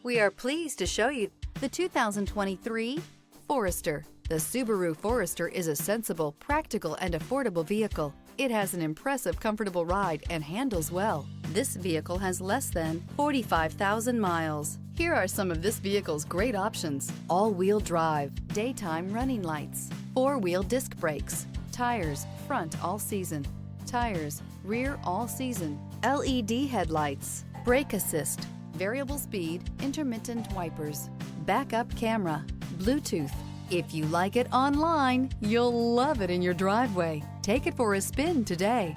We are pleased to show you the 2023 Forester. The Subaru Forester is a sensible, practical, and affordable vehicle. It has an impressive, comfortable ride and handles well. This vehicle has less than 45,000 miles. Here are some of this vehicle's great options: all-wheel drive, daytime running lights, four-wheel disc brakes, tires, front all season, tires, rear all season, LED headlights, brake assist, variable speed, intermittent wipers, backup camera, Bluetooth. If you like it online, you'll love it in your driveway. Take it for a spin today.